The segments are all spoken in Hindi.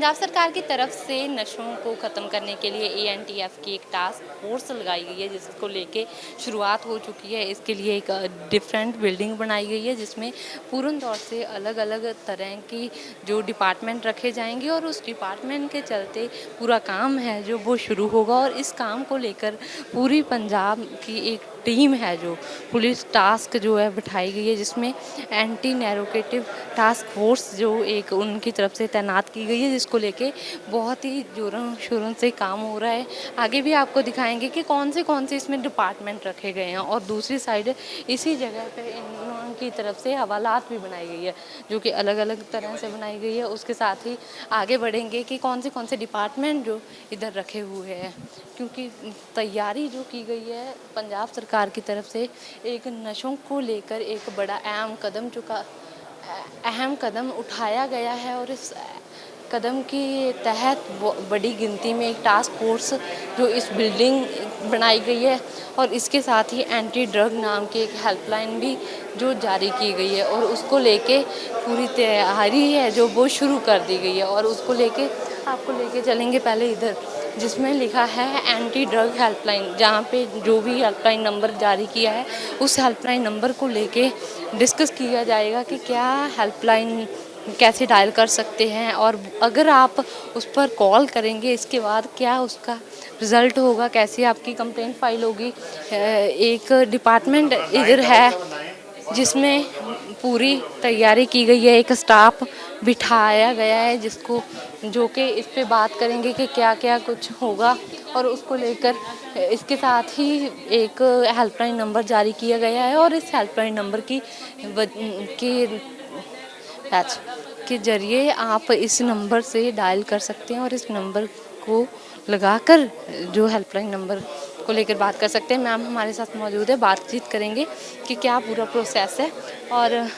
पंजाब सरकार की तरफ से नशों को ख़त्म करने के लिए एएनटीएफ की एक टास्क फोर्स लगाई गई है, जिसको लेके शुरुआत हो चुकी है। इसके लिए एक डिफरेंट बिल्डिंग बनाई गई है, जिसमें पूर्ण तौर से अलग अलग तरह की जो डिपार्टमेंट रखे जाएंगे और उस डिपार्टमेंट के चलते पूरा काम है जो वो शुरू होगा। और इस काम को लेकर पूरी पंजाब की एक टीम है जो पुलिस टास्क जो है बिठाई गई है, जिसमें एंटी नैरोगेटिव टास्क फोर्स जो एक उनकी तरफ से तैनात की गई है, जिसको लेके बहुत ही जोरों शोरों से काम हो रहा है। आगे भी आपको दिखाएंगे कि कौन से इसमें डिपार्टमेंट रखे गए हैं। और दूसरी साइड इसी जगह पे इन की तरफ से हवालात भी बनाई गई है, जो कि अलग अलग तरह से बनाई गई है। उसके साथ ही आगे बढ़ेंगे कि कौन से डिपार्टमेंट जो इधर रखे हुए हैं, क्योंकि तैयारी जो की गई है पंजाब सरकार की तरफ से एक नशों को लेकर एक बड़ा अहम कदम उठाया गया है। और इस कदम के तहत बड़ी गिनती में एक टास्क फोर्स जो इस बिल्डिंग बनाई गई है, और इसके साथ ही एंटी ड्रग नाम की एक हेल्पलाइन भी जो जारी की गई है, और उसको लेके पूरी तैयारी है जो वो शुरू कर दी गई है। और उसको लेके आपको लेके चलेंगे पहले इधर, जिसमें लिखा है एंटी ड्रग हेल्पलाइन, जहाँ पे जो भी हेल्पलाइन नंबर जारी किया है उस हेल्पलाइन नंबर को लेके डिस्कस किया जाएगा कि क्या हेल्पलाइन कैसे डायल कर सकते हैं, और अगर आप उस पर कॉल करेंगे इसके बाद क्या उसका रिज़ल्ट होगा, कैसे आपकी कंप्लेंट फाइल होगी। एक डिपार्टमेंट इधर है जिसमें पूरी तैयारी की गई है, एक स्टाफ बिठाया गया है जिसको जो कि इस पे बात करेंगे कि क्या क्या कुछ होगा। और उसको लेकर इसके साथ ही एक हेल्पलाइन नंबर जारी किया गया है, और इस हेल्पलाइन नंबर पैच के ज़रिए आप इस नंबर से डायल कर सकते हैं और इस नंबर को लगाकर जो हेल्पलाइन नंबर को लेकर बात कर सकते हैं। मैम हमारे साथ मौजूद है, बातचीत करेंगे कि क्या पूरा प्रोसेस है। और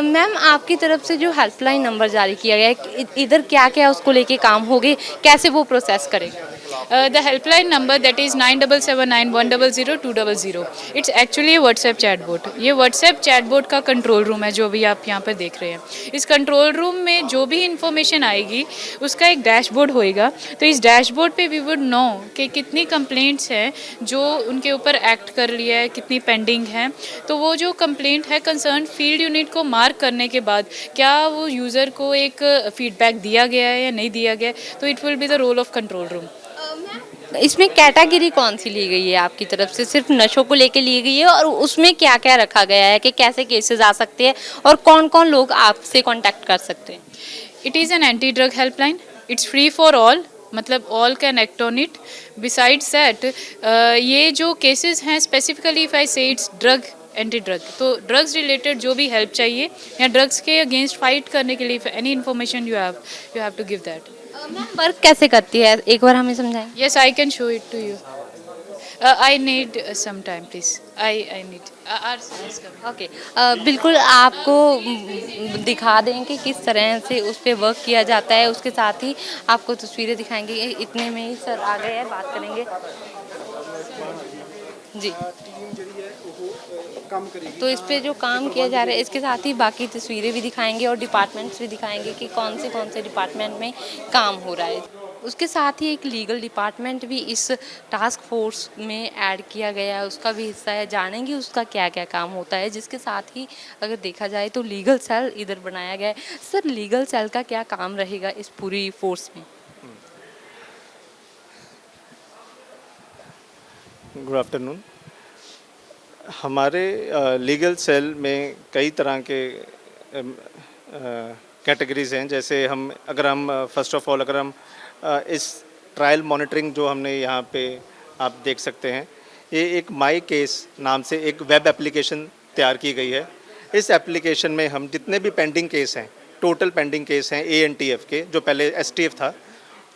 मैम आपकी तरफ से जो हेल्पलाइन नंबर जारी किया गया है, इधर क्या क्या उसको लेके काम होगे, कैसे वो प्रोसेस करेगा? The helpline number that is 9779100200. It's actually a WhatsApp chatbot. ये WhatsApp chatbot का कंट्रोल रूम है जो भी आप यहाँ पर देख रहे हैं। इस कंट्रोल रूम में जो भी इंफॉर्मेशन आएगी उसका एक डैशबोर्ड होएगा। तो इस डैशबोर्ड पे वी वुड नो कि कितनी कंप्लेंट्स हैं जो उनके ऊपर एक्ट कर लिया है, कितनी पेंडिंग है। तो वो जो कंप्लेंट है कंसर्न फील्ड यूनिट को मार्क करने के बाद क्या वो यूज़र को एक फीडबैक दिया गया है या नहीं दिया गया, तो it will be the role of control room. इसमें कैटेगरी कौन सी ली गई है आपकी तरफ से? सिर्फ नशों को लेके ली गई है, और उसमें क्या क्या रखा गया है कि कैसे केसेस आ सकते हैं और कौन कौन लोग आपसे कांटेक्ट कर सकते हैं? It is an anti drug helpline. It's free for all, मतलब all can act on it. Besides that ये जो केसेस हैं specifically if I say it's drug anti drug, तो ड्रग्स रिलेटेड जो भी हेल्प चाहिए या ड्रग्स के अगेंस्ट फाइट करने के लिए any information you have to give that. Ma'am work कैसे करती है, एक बार हमें समझाएं। Yes, I can show it to you. I need some time, please. I need. Our son is coming. Okay, बिल्कुल आपको दिखा दें कि किस तरह से उस पर वर्क किया जाता है। उसके साथ ही आपको तस्वीरें दिखाएंगे। इतने में ही सर आ गए हैं, बात करेंगे जी। तो इस पे जो काम किया जा रहा है, इसके साथ ही बाकी तस्वीरें भी दिखाएंगे और डिपार्टमेंट्स भी दिखाएंगे कि कौन से डिपार्टमेंट में काम हो रहा है। उसके साथ ही एक लीगल डिपार्टमेंट भी इस टास्क फोर्स में ऐड किया गया है, उसका भी हिस्सा है। जानेंगे उसका क्या क्या काम होता है। जिसके साथ ही अगर देखा जाए तो लीगल सेल इधर बनाया गया है। सर लीगल सेल का क्या काम रहेगा इस पूरी फोर्स में? Good afternoon. हमारे लीगल सेल में कई तरह के कैटेगरीज हैं। जैसे अगर हम फर्स्ट ऑफ ऑल इस ट्रायल मॉनिटरिंग जो हमने यहाँ पे आप देख सकते हैं, ये एक माई केस नाम से एक वेब एप्लीकेशन तैयार की गई है। इस एप्लीकेशन में हम जितने भी पेंडिंग केस हैं, टोटल पेंडिंग केस हैं एएनटीएफ के, जो पहले एसटीएफ था,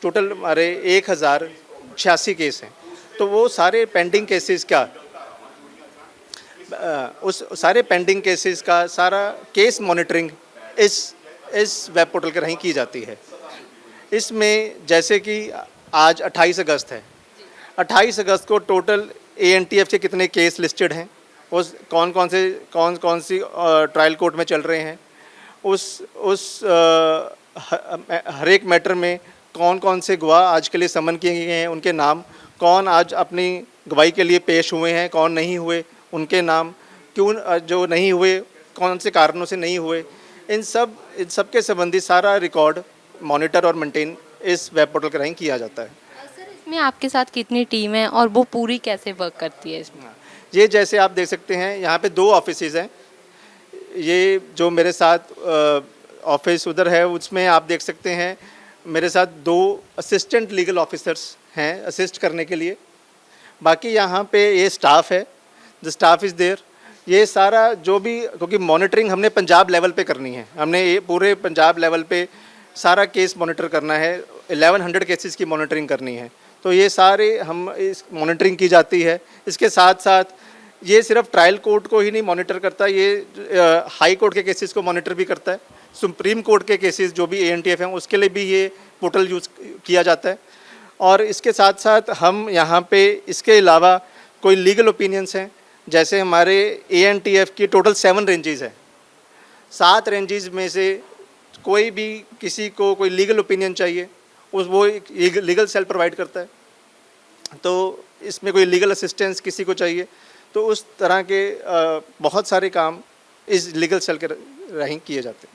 टोटल हमारे 1086 केस हैं। तो वो सारे पेंडिंग केसेस उस सारे पेंडिंग केसेस का सारा केस मॉनिटरिंग इस वेब पोर्टल के राਹੀਂ की जाती है। इसमें जैसे कि आज 28 अगस्त है, 28 अगस्त को टोटल एएनटीएफ के कितने केस लिस्टेड हैं, उस कौन सी ट्रायल कोर्ट में चल रहे हैं, उस हर एक मैटर में कौन कौन से गवाह आज के लिए समन किए गए हैं, उनके नाम, कौन आज अपनी गवाही के लिए पेश हुए हैं, कौन नहीं हुए, उनके नाम, क्यों जो नहीं हुए, कौन से कारणों से नहीं हुए, इन सब के संबंधी सारा रिकॉर्ड मॉनिटर और मेंटेन इस वेब पोर्टल के राਹੀਂ किया जाता है। सर इसमें आपके साथ कितनी टीम है और वो पूरी कैसे वर्क करती है इसमें? ये जैसे आप देख सकते हैं यहाँ पे 2 ऑफिसेज हैं। ये जो मेरे साथ ऑफिस उधर है उसमें आप देख सकते हैं मेरे साथ 2 असिस्टेंट लीगल ऑफिसर्स हैं असिस्ट करने के लिए। बाकी यहाँ पे ये स्टाफ है, द स्टाफ इज़ देयर। ये सारा जो भी, क्योंकि मॉनिटरिंग हमने पंजाब लेवल पे करनी है, हमने ये पूरे पंजाब लेवल पे सारा केस मॉनिटर करना है, 1100 केसेस की मॉनिटरिंग करनी है। तो ये सारे हम इस मॉनिटरिंग की जाती है। इसके साथ साथ ये सिर्फ ट्रायल कोर्ट को ही नहीं मॉनिटर करता, ये हाई कोर्ट के केसेस को मॉनिटर भी करता है। सुप्रीम कोर्ट के केसेस जो भी ANTF हैं उसके लिए भी ये पोर्टल यूज़ किया जाता है। और इसके साथ साथ हम यहाँ पे इसके अलावा कोई लीगल ओपिनियंस हैं, जैसे हमारे ANTF की टोटल 7 रेंजेस है। 7 रेंजेस में से कोई भी किसी को कोई लीगल ओपिनियन चाहिए वो एक लीगल सेल प्रोवाइड करता है। तो इसमें कोई लीगल असिस्टेंस किसी को चाहिए तो उस तरह के बहुत सारे काम इस लीगल सेल के राਹੀਂ किए जाते हैं।